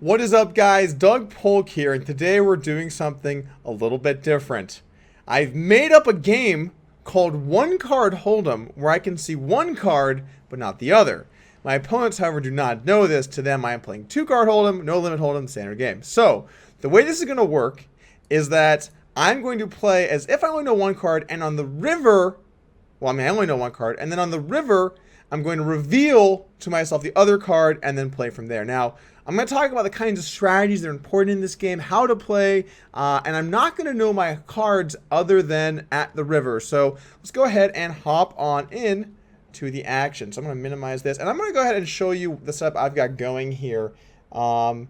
What is up, guys? Doug Polk here, and today we're doing something a little bit different. I've made up a game called One Card Hold'em, where I can see one card but not the other. My opponents, however, do not know this. To them, I am playing Two Card Hold'em, No Limit Hold'em, standard game. So, the way this is going to work is that I'm going to play as if I only know one card, and on the river, well, I mean, I only know one card, and then on the river, I'm going to reveal to myself the other card and then play from there. Now, I'm going to talk about the kinds of strategies that are important in this game, how to play, and I'm not going to know my cards other than at the river. So let's go ahead and hop on in to the action. So I'm going to minimize this, and I'm going to go ahead and show you the setup I've got going here. Yeah,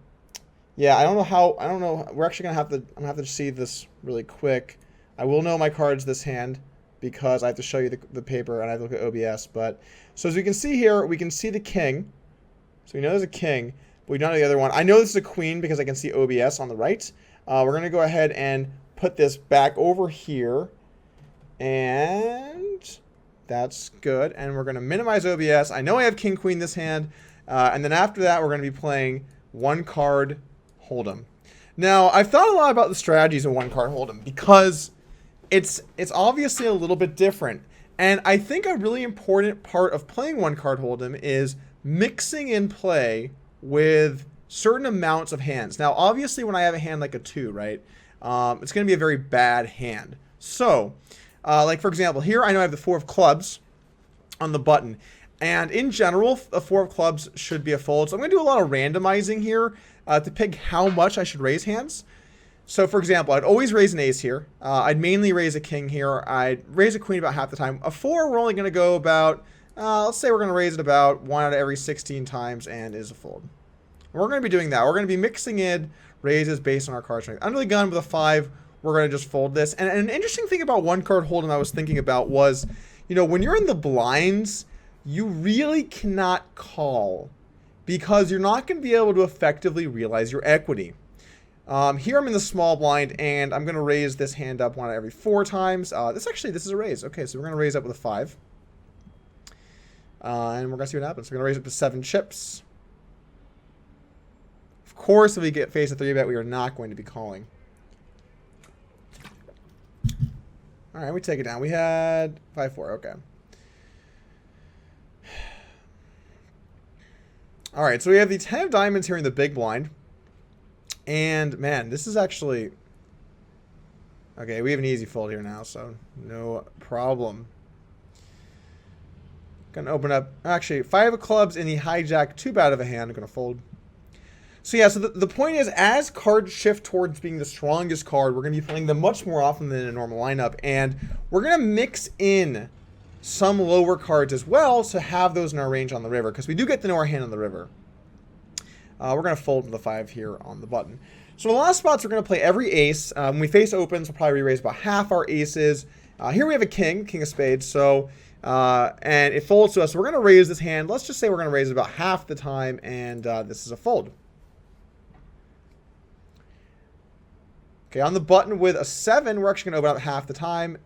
I don't know. We're actually I'm going to have to see this really quick. I will know my cards this hand because I have to show you the paper and I have to look at OBS. But so as we can see here, we can see the king. So we know there's a king. We don't know the other one. I know this is a queen because I can see OBS on the right. We're going to go ahead and put this back over here. And that's good. And we're going to minimize OBS. I know I have king, queen this hand. And then after that, we're going to be playing One Card Hold'em. Now, I've thought a lot about the strategies of One Card Hold'em because it's obviously a little bit different. And I think a really important part of playing One Card Hold'em is mixing in play with certain amounts of hands. Now, obviously, when I have a hand like a 2, right, it's going to be a very bad hand. So, like, for example, here I know I have the 4 of clubs on the button. And in general, a 4 of clubs should be a fold. So I'm going to do a lot of randomizing here to pick how much I should raise hands. So, for example, I'd always raise an ace here. I'd mainly raise a king here. I'd raise a queen about half the time. A 4, we're only going to go about... let's say we're going to raise it about 1 out of every 16 times and is a fold. And we're going to be doing that. We're going to be mixing in raises based on our card strength. Under the gun with a 5, we're going to just fold this. And an interesting thing about One Card Hold'em I was thinking about was, you know, when you're in the blinds, you really cannot call because you're not going to be able to effectively realize your equity. Here I'm in the small blind, and I'm going to raise this hand up 1 out of every 4 times. This is a raise. Okay, so we're going to raise up with a 5. And we're going to see what happens. We're going to raise up to 7 chips. Of course, if we get face a 3-bet, we are not going to be calling. All right, we take it down. We had 5-4. Okay. All right, so we have the 10 of diamonds here in the big blind. And, man, this is actually... Okay, we have an easy fold here now, so no problem. Gonna open up, actually, 5 of clubs in the hijack, too bad of a hand. I'm gonna fold. So yeah, so the point is, as cards shift towards being the strongest card, we're gonna be playing them much more often than in a normal lineup, and we're gonna mix in some lower cards as well to have those in our range on the river, because we do get to know our hand on the river. We're gonna fold with the 5 here on the button. So in the last spots, we're gonna play every ace. When we face opens, we'll probably re-raise about half our aces. Here we have a king of spades, so... and it folds to us, so we're going to raise this hand. Let's just say we're going to raise it about half the time, and this is a fold. Okay, on the button with a 7, we're actually going to open up half the time,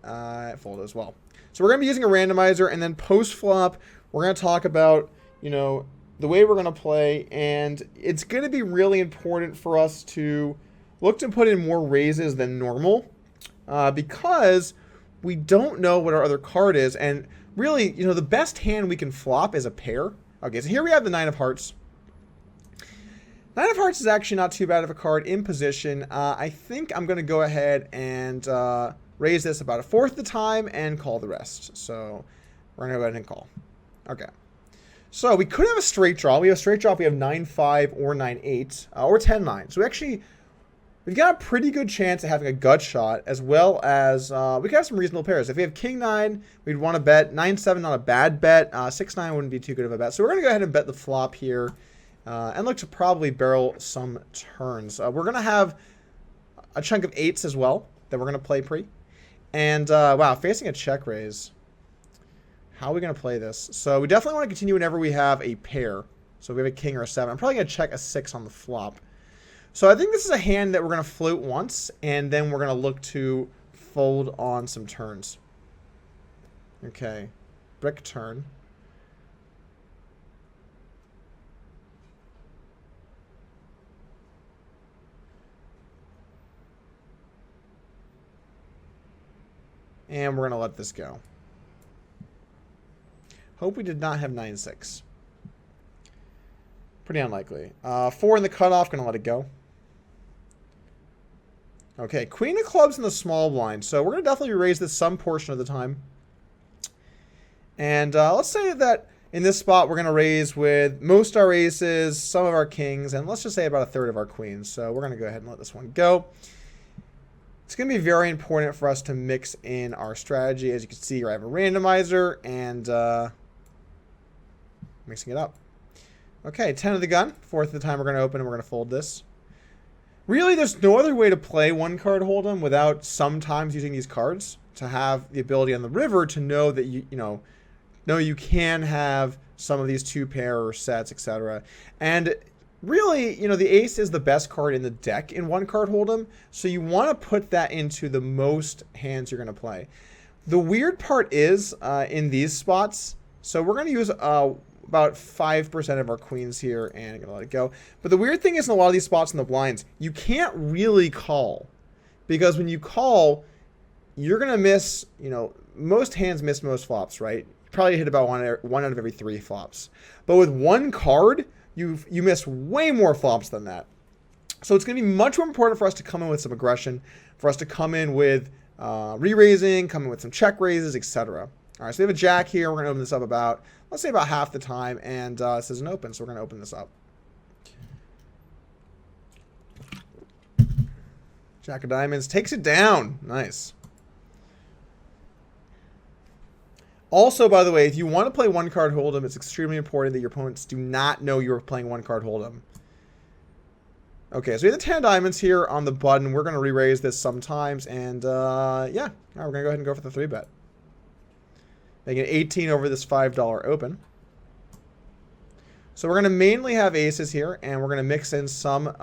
fold as well. So we're going to be using a randomizer, and then post-flop, we're going to talk about, you know, the way we're going to play, and it's going to be really important for us to look to put in more raises than normal, because we don't know what our other card is, and really, you know, the best hand we can flop is a pair. Okay, so here we have the 9 of hearts. 9 of hearts is actually not too bad of a card in position. I think I'm going to go ahead and raise this about 1/4 the time and call the rest. So we're going to go ahead and call. Okay. So we could have a straight draw. We have a straight draw. We have 9-5 or 9-8 or 10-9. So we've got a pretty good chance of having a gut shot, as well as we could have some reasonable pairs. If we have king 9, we'd want to bet 9-7, not a bad bet. 6-9 wouldn't be too good of a bet. So we're going to go ahead and bet the flop here and look to probably barrel some turns. We're going to have a chunk of 8s as well that we're going to play pre. And, wow, facing a check raise. How are we going to play this? So we definitely want to continue whenever we have a pair. So if we have a king or a 7. I'm probably going to check a 6 on the flop. So I think this is a hand that we're going to float once, and then we're going to look to fold on some turns. Okay. Brick turn. And we're going to let this go. Hope we did not have 9-6. Pretty unlikely. 4 in the cutoff, going to let it go. Okay, queen of clubs in the small blind. So we're going to definitely raise this some portion of the time. And let's say that in this spot we're going to raise with most our aces, some of our kings, and let's just say about a third of our queens. So we're going to go ahead and let this one go. It's going to be very important for us to mix in our strategy. As you can see, I have a randomizer and mixing it up. Okay, 10 of the gun. 4th of the time we're going to open and we're going to fold this. Really, there's no other way to play one card hold'em without sometimes using these cards to have the ability on the river to know that you can have some of these 2-pair or sets, etc. And really, the ace is the best card in the deck in one card hold'em, so you want to put that into the most hands you're going to play. The weird part is in these spots, so we're going to use about 5% of our queens here, and I'm going to let it go. But the weird thing is in a lot of these spots in the blinds, you can't really call, because when you call, you're going to miss, most hands miss most flops, right? Probably hit about one out of every 3 flops. But with one card, you miss way more flops than that. So it's going to be much more important for us to come in with some aggression, for us to come in with re-raising, come in with some check raises, etc. All right, so we have a jack here. We're going to open this up about, let's say about half the time, and this isn't open, so we're going to open this up. Jack of diamonds takes it down. Nice. Also, by the way, if you want to play one card hold'em, it's extremely important that your opponents do not know you're playing one card hold'em. Okay, so we have the 10 of diamonds here on the button. We're going to re-raise this sometimes, and yeah, all right, we're going to go ahead and go for the 3-bet. Making it 18 over this $5 open. So we're going to mainly have aces here, and we're going to mix in some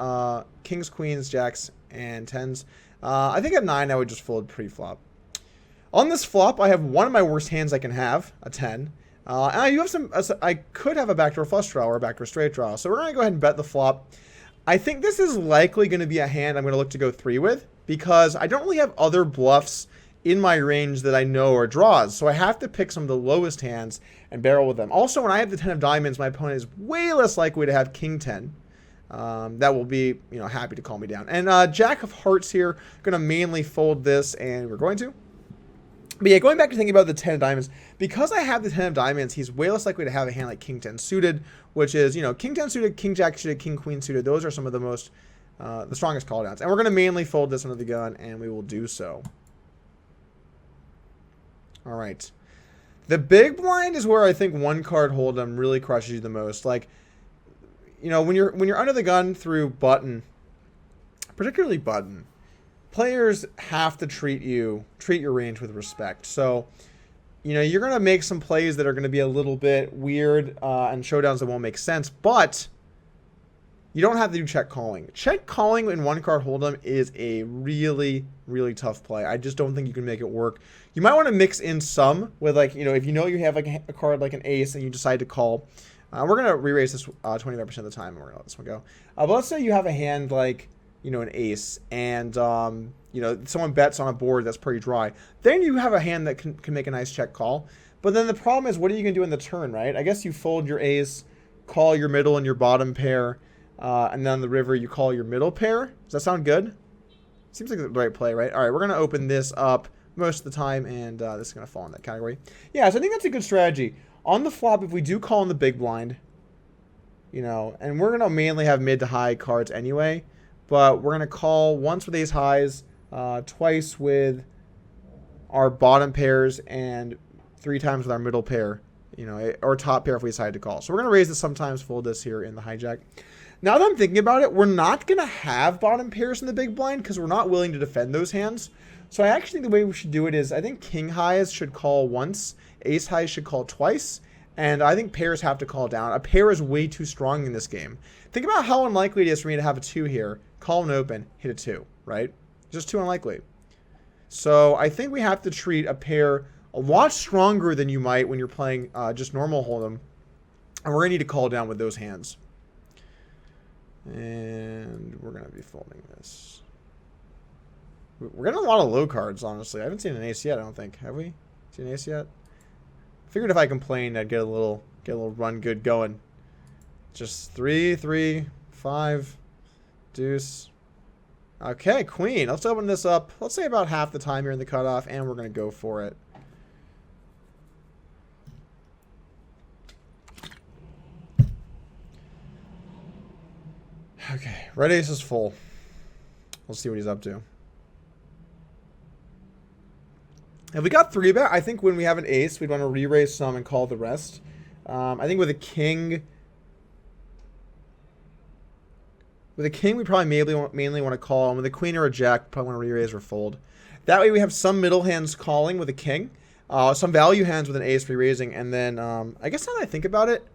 kings, queens, jacks, and 10s. I think at 9 I would just fold pre-flop. On this flop, I have one of my worst hands I can have, a 10. And I do have some, I could have a backdoor flush draw or a backdoor straight draw. So we're going to go ahead and bet the flop. I think this is likely going to be a hand I'm going to look to go 3 with, because I don't really have other bluffs in my range that I know are draws. So I have to pick some of the lowest hands and barrel with them. Also, when I have the 10 of diamonds, my opponent is way less likely to have king 10. That will be, happy to call me down. And jack of hearts here, going to mainly fold this, and we're going to. But yeah, going back to thinking about the 10 of diamonds, because I have the 10 of diamonds, he's way less likely to have a hand like king 10 suited, which is, king 10 suited, king jack suited, king queen suited. Those are some of the most, the strongest call downs. And we're going to mainly fold this under the gun, and we will do so. All right. The big blind is where I think one card hold'em really crushes you the most. Like, when you're under the gun through button, particularly button, players have to treat your range with respect. So, you're going to make some plays that are going to be a little bit weird and showdowns that won't make sense, but you don't have to do check calling. Check calling in one card hold'em is a really, really tough play. I just don't think you can make it work. You might want to mix in some with, like, if you have like a card like an ace and you decide to call. We're going to re-raise this 25% of the time, and we're going to let this one go. But let's say you have a hand like, an ace, and, someone bets on a board that's pretty dry. Then you have a hand that can make a nice check call. But then the problem is, what are you going to do in the turn, right? I guess you fold your ace, call your middle and your bottom pair, and then on the river, you call your middle pair. Does that sound good? Seems like the right play, right? All right, we're going to open this up most of the time, and this is going to fall in that category. Yeah, so I think that's a good strategy. On the flop, if we do call in the big blind, and we're going to mainly have mid to high cards anyway, but we're going to call once with ace highs, twice with our bottom pairs, and 3 times with our middle pair, or top pair if we decide to call. So we're going to raise this sometimes, fold this here in the hijack. Now that I'm thinking about it, we're not going to have bottom pairs in the big blind because we're not willing to defend those hands. So I actually think the way we should do it is I think king highs should call once, ace highs should call twice, and I think pairs have to call down. A pair is way too strong in this game. Think about how unlikely it is for me to have a 2 here, call and open, hit a 2, right? Just too unlikely. So I think we have to treat a pair a lot stronger than you might when you're playing just normal hold'em, and we're going to need to call down with those hands. And we're going to be folding this. We're getting a lot of low cards, honestly. I haven't seen an ace yet, I don't think. Have we seen an ace yet? Figured if I complained, I'd get a little run good going. Just 3, 3, 5, deuce. Okay, queen. Let's open this up. Let's say about half the time here in the cutoff, and we're going to go for it. Okay, red ace is full. Let's see what he's up to. If we got 3-bet, I think when we have an ace, we'd want to re-raise some and call the rest. I think with a king... With a king, we probably mainly want to call. And with a queen or a jack, probably want to re-raise or fold. That way we have some middle hands calling with a king. Some value hands with an ace re-raising. And then, I guess now that I think about it,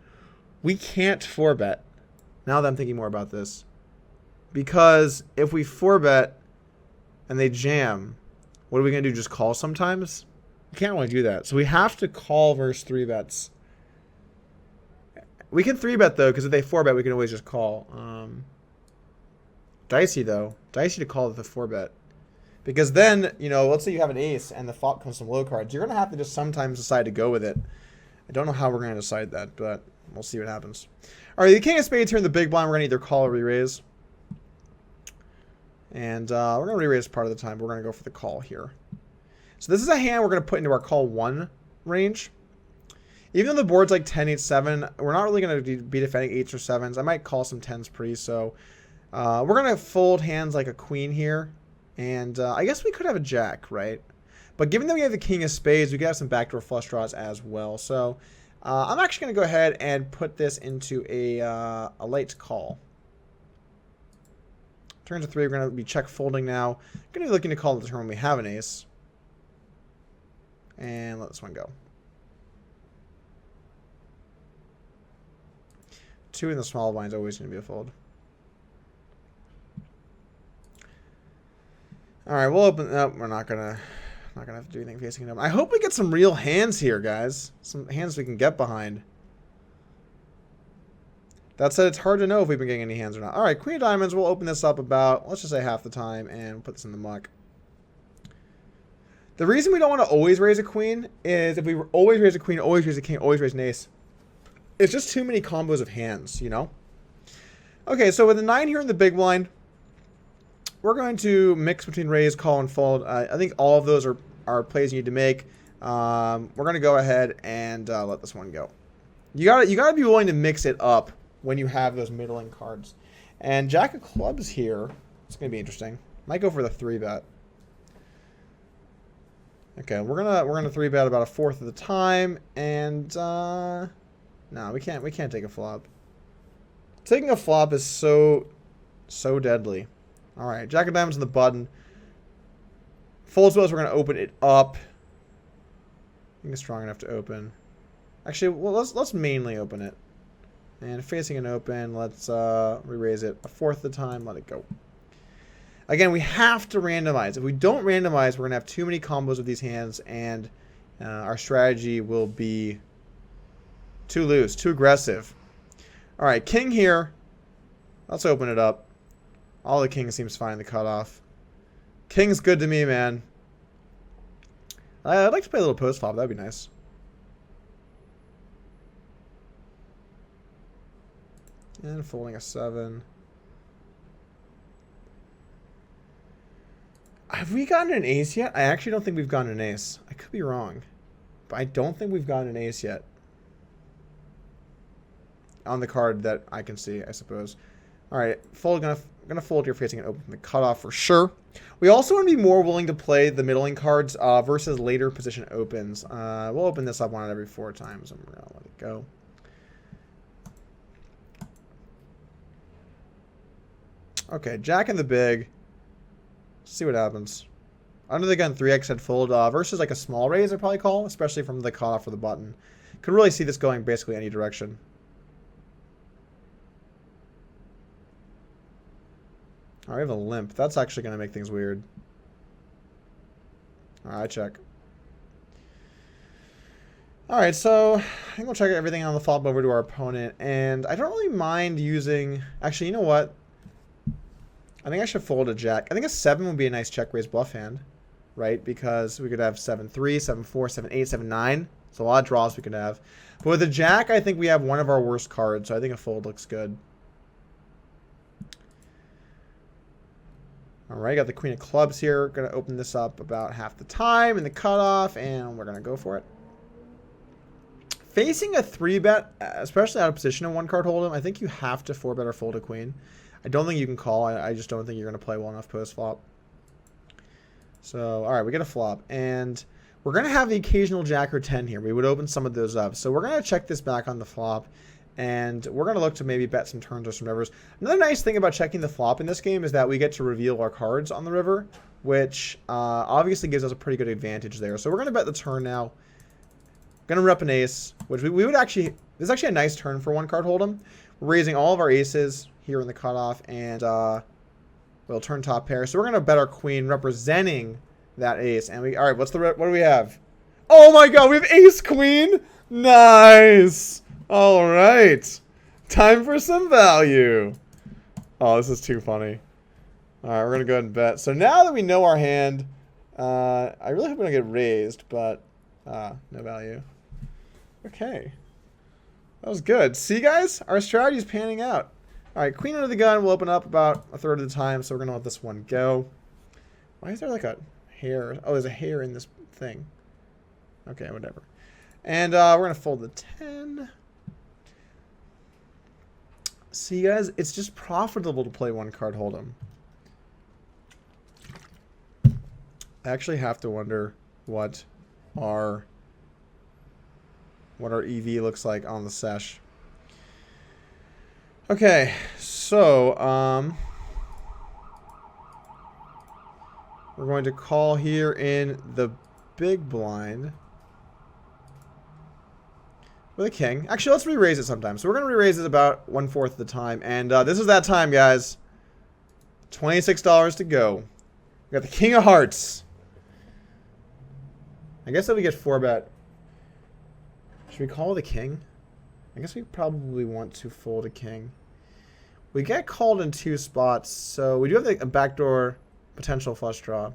we can't 4-bet. Now that I'm thinking more about this. Because if we 4-bet and they jam, what are we going to do? Just call sometimes? We can't really do that. So we have to call versus 3-bets. We can 3-bet, though, because if they 4-bet, we can always just call. Dicey, though. Dicey to call with the 4-bet. Because then, you know, let's say you have an ace and the flop comes some low cards. You're going to have to just sometimes decide to go with it. I don't know how we're going to decide that, but we'll see what happens. All right, the king of spades here in the big blind. We're going to either call or re-raise. And we're going to re-raise part of the time. But we're going to go for the call here. So this is a hand we're going to put into our call 1 range. Even though the board's like 10, 8, 7, we're not really going to be defending 8s or 7s. I might call some 10s pre, so... we're going to fold hands like a queen here. And I guess we could have a jack, right? But given that we have the king of spades, we could have some backdoor flush draws as well. So I'm actually going to go ahead and put this into a light call. Turn to 3, we're going to be check folding now. Going to be looking to call the turn when we have an ace. And let this one go. 2 in the small blind is always going to be a fold. All right, we'll open. No, we're not gonna have to do anything facing it up. I hope we get some real hands here, guys. Some hands we can get behind. That said, it's hard to know if we've been getting any hands or not. All right, queen of diamonds. We'll open this up about, let's just say, half the time, and put this in the muck. The reason we don't want to always raise a queen is if we always raise a queen, always raise a king, always raise an ace, it's just too many combos of hands, you know. Okay, so with the 9 here in the big blind. We're going to mix between raise, call, and fold. I think all of those are plays you need to make. We're going to go ahead and let this one go. You gotta be willing to mix it up when you have those middling cards. And jack of clubs here. It's going to be interesting. Might go for the 3-bet. Okay, we're gonna 3-bet about a fourth of the time, and no, we can't take a flop. Taking a flop is so deadly. All right, jack of diamonds on the button. Folds well, so we're going to open it up. I think it's strong enough to open. Actually, well, let's mainly open it. And facing an open, let's re-raise it a fourth of the time. Let it go. Again, we have to randomize. If we don't randomize, we're going to have too many combos of these hands, and our strategy will be too loose, too aggressive. All right, king here. Let's open it up. All the king seems fine in the cutoff. King's good to me, man. I'd like to play a little post flop. That'd be nice. And folding a 7. Have we gotten an ace yet? I actually don't think we've gotten an ace. I could be wrong. But I don't think we've gotten an ace yet. On the card that I can see, I suppose. Alright, gonna fold here facing an open from the cutoff for sure. We also want to be more willing to play the middling cards versus later position opens. We'll open this up 1 out every 4 times, and we're gonna let it go. Okay, jack in the big. Let's see what happens. Under the gun 3x head fold versus like a small raise I'd probably call, especially from the cutoff for the button. Could really see this going basically any direction. Alright, we have a limp. That's actually going to make things weird. Alright, check. Alright, so I think we'll check everything on the flop over to our opponent. And I don't really mind using... Actually, you know what? I think I should fold a jack. I think a 7 would be a nice check raise bluff hand, right? Because we could have 7-3, 7-4, 7-8, 7-9. It's a lot of draws we could have. But with a jack, I think we have one of our worst cards, so I think a fold looks good. All right, got the queen of clubs here. Going to open this up about half the time in the cutoff, and we're going to go for it. Facing a 3-bet, especially out of position in one card hold'em, I think you have to 4-bet or fold a queen. I don't think you can call. I just don't think you're going to play well enough post-flop. So, all right, we get a flop. And we're going to have the occasional jack or 10 here. We would open some of those up. So we're going to check this back on the flop. And we're going to look to maybe bet some turns or some rivers. Another nice thing about checking the flop in this game is that we get to reveal our cards on the river, which obviously gives us a pretty good advantage there. So we're going to bet the turn now. Going to rep an ace, which we would actually... This is actually a nice turn for one card hold'em. We're raising all of our aces here in the cutoff, and we'll turn top pair. So we're going to bet our queen representing that ace. And we... All right, what do we have? Oh my god, we have ace queen! Nice! All right. Time for some value. Oh, this is too funny. All right, we're going to go ahead and bet. So now that we know our hand, I really hope we don't get raised, but no value. Okay. That was good. See, guys? Our strategy is panning out. All right, queen under the gun will open up about a third of the time, so we're going to let this one go. Why is there like a hair? Oh, there's a hair in this thing. Okay, whatever. And we're going to fold the 10. See, guys, it's just profitable to play one card hold'em. I actually have to wonder what our EV looks like on the sesh. Okay, so we're going to call here in the big blind with a king. Actually, let's re-raise it sometime. So we're going to re-raise it about 1/4 of the time. And this is that time, guys. $26 to go. We got the king of hearts. I guess that we get 4-bet. Should we call the king? I guess we probably want to fold a king. We get called in 2 spots, so we do have a backdoor potential flush draw.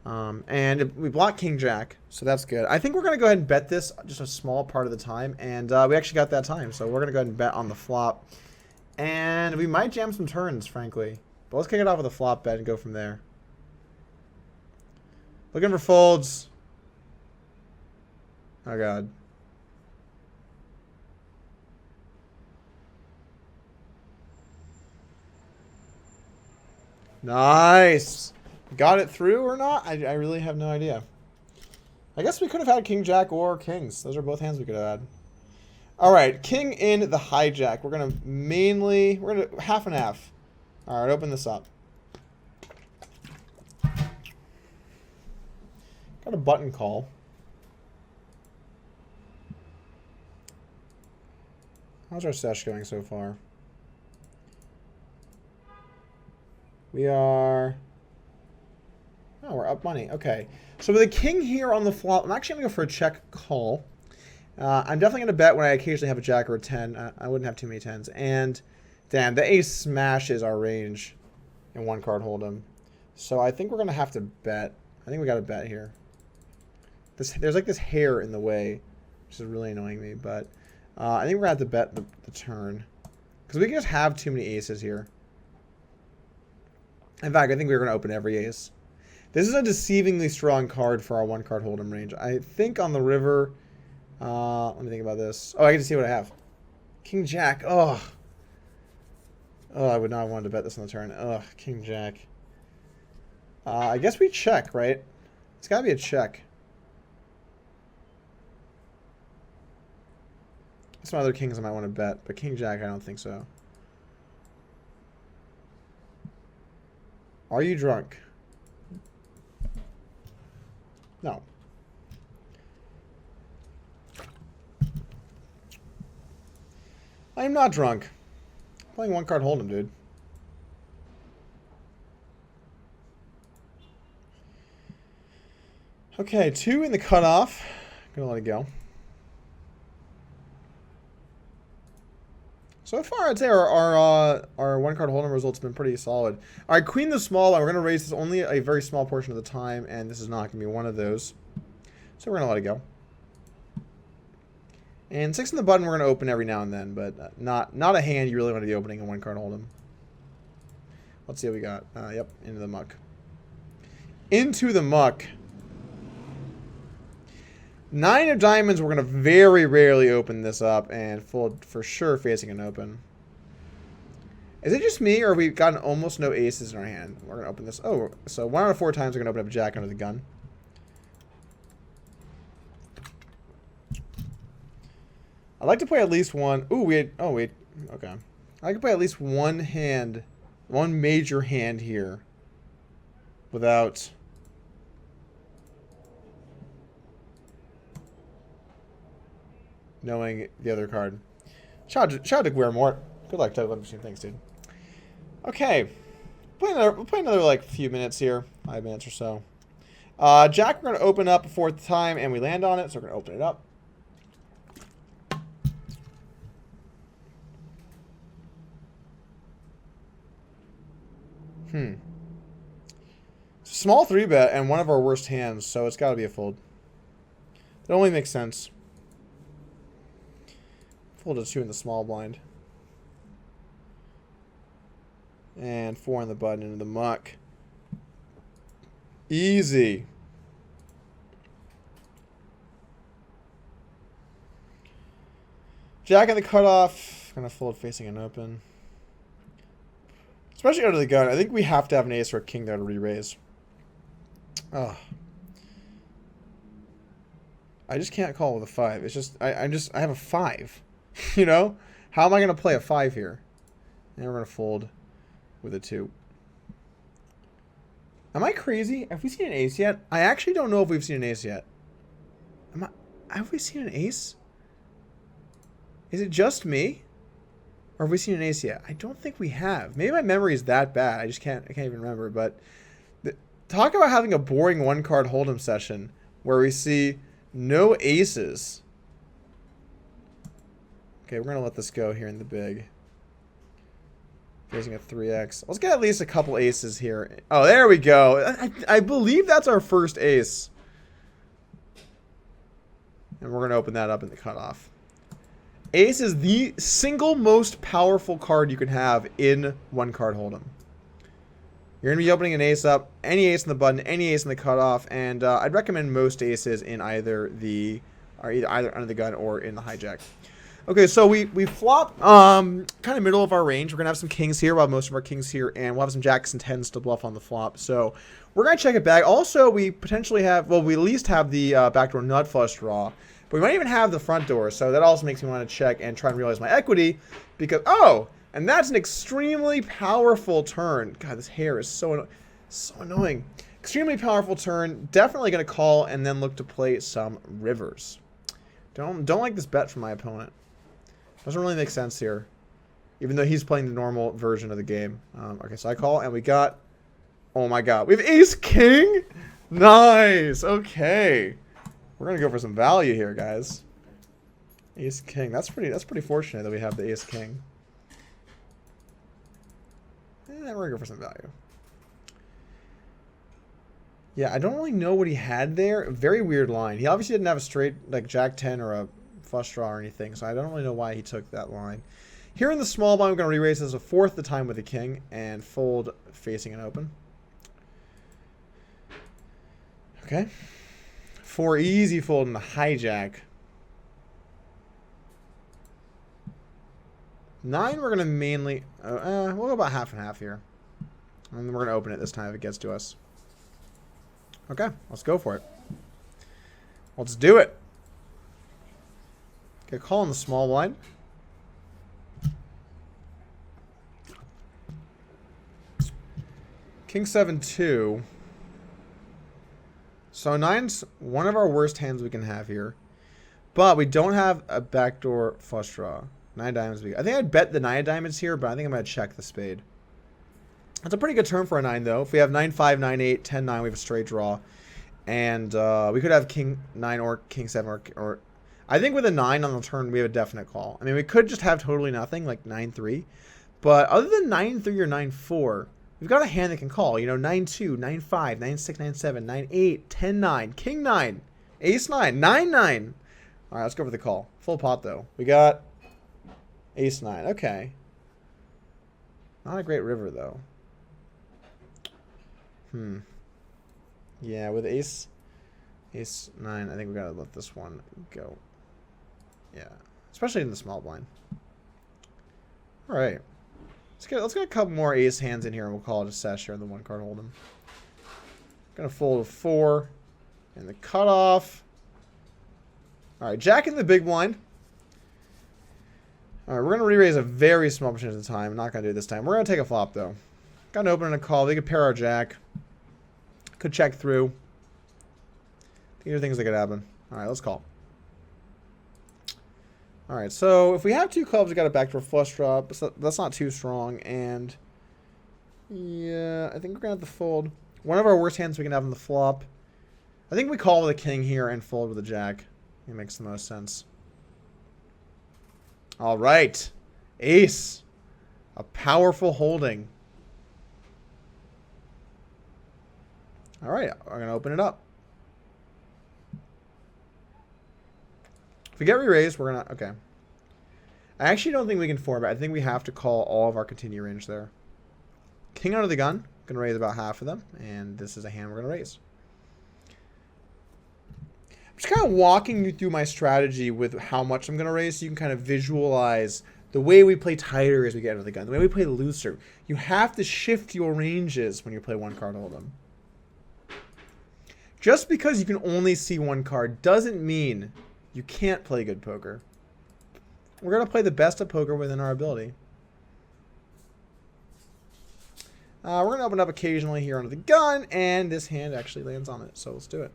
And we block king jack, so that's good. I think we're going to go ahead and bet this just a small part of the time, and we actually got that time, so we're going to go ahead and bet on the flop. And we might jam some turns, frankly. But let's kick it off with a flop bet and go from there. Looking for folds. Oh, God. Nice. Got it through or not? I really have no idea. I guess we could have had king jack or kings. Those are both hands we could have had. All right, king in the hijack. We're going to half and half. All right, open this up. Got a button call. How's our sesh going so far? We are... Oh, we're up money. Okay. So with a king here on the flop, I'm actually going to go for a check call. I'm definitely going to bet when I occasionally have a jack or a 10. I wouldn't have too many 10s. And, damn, the ace smashes our range in one card hold'em. So I think we're going to have to bet. I think we got to bet here. There's like this hair in the way, which is really annoying me. But I think we're going to have to bet the turn. Because we can just have too many aces here. In fact, I think we're going to open every ace. This is a deceivingly strong card for our one card hold'em range. I think on the river, let me think about this. Oh, I get to see what I have. King jack. Oh, I would not have wanted to bet this on the turn. Ugh, king jack. I guess we check, right? It's got to be a check. Some other kings I might want to bet, but king jack, I don't think so. Are you drunk? No. I am not drunk. I'm playing one card hold'em, dude. Okay, 2 in the cutoff. Gonna let it go. So far, I'd say our one card hold'em results have been pretty solid. All right, queen the small one. We're gonna raise this only a very small portion of the time, and this is not gonna be one of those. So we're gonna let it go. And 6 in the button, we're gonna open every now and then, but not a hand you really want to be opening in one card hold'em. Let's see what we got. Yep, into the muck. Into the muck. 9 of diamonds, we're going to very rarely open this up and fold for sure facing an open. Is it just me or have we gotten almost no aces in our hand? We're going to open this. Oh, so 1 out of 4 times we're going to open up jack under the gun. I'd like to play at least one. Ooh, we had, oh, wait. Okay. I'd like to play at least one hand, one major hand here without... knowing the other card. Shout out to Guillermo. Good luck, Total Machine. Thanks, dude. Okay. We'll play another like few minutes here. 5 minutes or so. Jack, we're going to open up a 4th time, and we land on it, so we're going to open it up. Small 3-bet and one of our worst hands, so it's got to be a fold. It only makes sense. Fold a 2 in the small blind. And 4 in the button into the muck. Easy. Jack in the cutoff. Gonna fold facing an open. Especially under the gun. I think we have to have an ace or a king there to re-raise. Oh. I just can't call with a 5. It's just I have a 5. You know? How am I going to play a 5 here? And we're going to fold with a 2. Am I crazy? Have we seen an ace yet? I actually don't know if we've seen an ace yet. Have we seen an ace? Is it just me? Or have we seen an ace yet? I don't think we have. Maybe my memory is that bad. I can't even remember. But talk about having a boring one-card hold'em session where we see no aces. Okay, we're going to let this go here in the big. Facing a 3x. Let's get at least a couple aces here. Oh, there we go. I believe that's our first ace. And we're going to open that up in the cutoff. Ace is the single most powerful card you can have in one card hold'em. You're going to be opening an ace up, any ace in the button, any ace in the cutoff, and I'd recommend most aces in either under the gun or in the hijack. Okay, so we flop kind of middle of our range. We're going to have some kings here. We'll have most of our kings here, and we'll have some jacks and 10s to bluff on the flop. So we're going to check it back. Also, we potentially have, well, we at least have the backdoor nut flush draw. But we might even have the front door, so that also makes me want to check and try and realize my equity. Because, oh, and that's an extremely powerful turn. God, this hair is so annoying. Extremely powerful turn. Definitely going to call and then look to play some rivers. Don't like this bet from my opponent. Doesn't really make sense here. Even though he's playing the normal version of the game. Okay, so I call and we got... Oh my god. We have ace-king? Nice. Okay. We're going to go for some value here, guys. Ace-king. That's pretty fortunate that we have the ace-king. We're going to go for some value. Yeah, I don't really know what he had there. Very weird line. He obviously didn't have a straight, like, jack 10 or a flush draw or anything, so I don't really know why he took that line. Here in the small blind, we're going to re-raise this a 4th the time with the king and fold facing an open. Okay. 4 easy fold in the hijack. 9, we're going to mainly... we'll go about half and half here. And then we're going to open it this time if it gets to us. Okay, let's go for it. Let's do it. Okay, call in the small blind. King 7-2. So 9's one of our worst hands we can have here. But we don't have a backdoor flush draw. 9 diamonds. I think I'd bet the 9 diamonds here, but I think I'm going to check the spade. That's a pretty good turn for a 9, though. If we have 9-5, 9-8, 10-9, we have a straight draw. And we could have King 9 or King 7 or I think with a 9 on the turn, we have a definite call. I mean, we could just have totally nothing, like 9-3. But other than 9-3 or 9-4, we've got a hand that can call. You know, 9-2, 9-5, 9-6, 9-7, 9-8, 10-9, King 9, Ace 9, 9-9. All right, let's go for the call. Full pot, though. We got Ace 9. Okay. Not a great river, though. Yeah, with Ace 9, I think we got to let this one go. Yeah, especially in the small blind. All right. Let's get a couple more ace hands in here, and we'll call it a sesh here in the one card hold'em. Gonna fold a 4 and the cutoff. All right, jack in the big blind. All right, we're gonna re-raise a very small percentage of the time. I'm not gonna do it this time. We're gonna take a flop though. Got an open and a call. We could pair our jack. Could check through. These are things that could happen. All right, let's call. All right, so if we have 2 clubs, we got a backdoor flush draw. So that's not too strong. And yeah, I think we're gonna have to fold. One of our worst hands we can have on the flop. I think we call with a king here and fold with a jack. It makes the most sense. All right, ace, a powerful holding. All right, I'm gonna open it up. If we get re-raised, we're gonna, okay. I actually don't think we can 4-bet. I think we have to call all of our continue range there. King under the gun, gonna raise about half of them, and this is a hand we're gonna raise. I'm just kind of walking you through my strategy with how much I'm gonna raise, so you can kind of visualize the way we play tighter as we get under the gun, the way we play looser. You have to shift your ranges when you play one card hold'em. Just because you can only see one card doesn't mean you can't play good poker. We're going to play the best of poker within our ability. We're going to open up occasionally here under the gun, and this hand actually lands on it, so let's do it.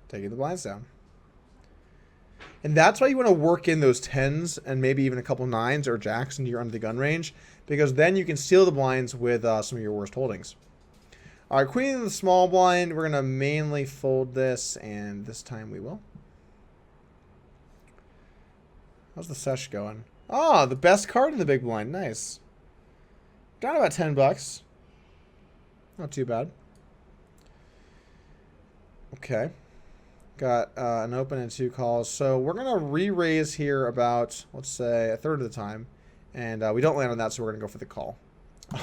Taking the blinds down. And that's why you want to work in those 10s and maybe even a couple 9s or jacks into your under the gun range, because then you can steal the blinds with some of your worst holdings. All right, queen in the small blind. We're going to mainly fold this, and this time we will. How's the sesh going? Oh, the best card in the big blind. Nice. Down about $10. Not too bad. Okay. Got an open and 2 calls. So we're going to re-raise here about, let's say, a third of the time. And we don't land on that, so we're going to go for the call.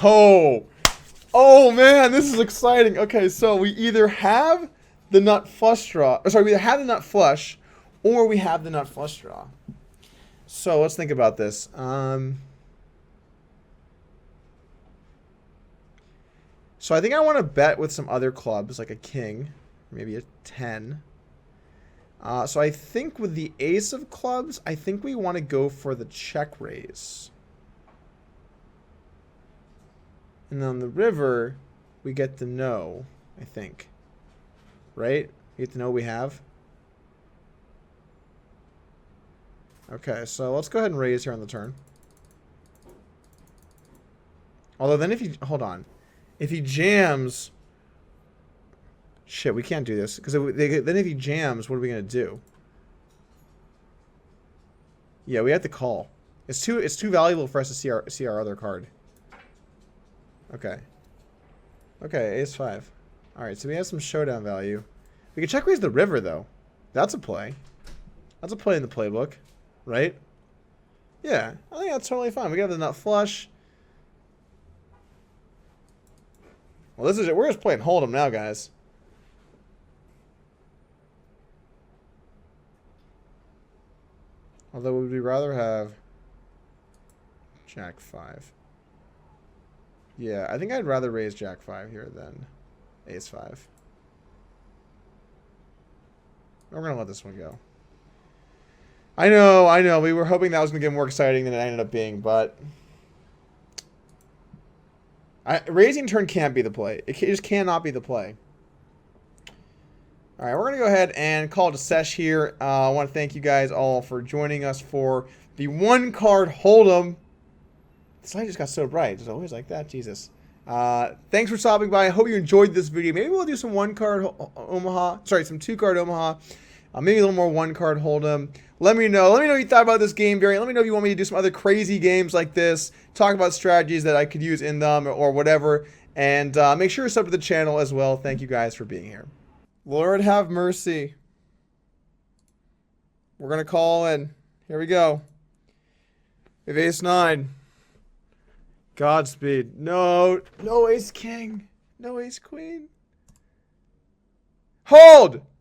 Oh, man, this is exciting. Okay, so we either have the nut flush draw. Or sorry, we either have the nut flush or we have the nut flush draw. So let's think about this. So I think I want to bet with some other clubs, like a king, maybe a 10. So I think with the ace of clubs, I think we want to go for the check raise. And on the river, we get to know, I think. Right? We get to know what we have. Okay, so let's go ahead and raise here on the turn. Although then if he, hold on. If he jams... Shit, we can't do this. Because then if he jams, what are we going to do? Yeah, we have to call. It's too valuable for us to see our other card. Okay. Okay, ace 5. Alright, so we have some showdown value. We can check raise the river, though. That's a play. That's a play in the playbook. Right? Yeah, I think that's totally fine. We got the nut flush. Well, this is it. We're just playing hold'em now, guys. Although, would we rather have Jack 5? Yeah, I think I'd rather raise Jack 5 here than Ace 5. We're going to let this one go. I know. We were hoping that was going to get more exciting than it ended up being, but... raising turn can't be the play. It just cannot be the play. All right, we're going to go ahead and call it a sesh here. I want to thank you guys all for joining us for The 1 card hold'em. This light just got so bright. It's always like that. Jesus. Thanks for stopping by. I hope you enjoyed this video. Maybe we'll do some 1 card Omaha. Sorry, some 2 card Omaha. Maybe a little more 1 card hold'em. Let me know. Let me know what you thought about this game variant. Let me know if you want me to do some other crazy games like this. Talk about strategies that I could use in them or whatever. And make sure you're sub to the channel as well. Thank you guys for being here. Lord have mercy. We're going to call in. Here we go. We have ace 9. Godspeed. No. No ace king. No ace queen. Hold!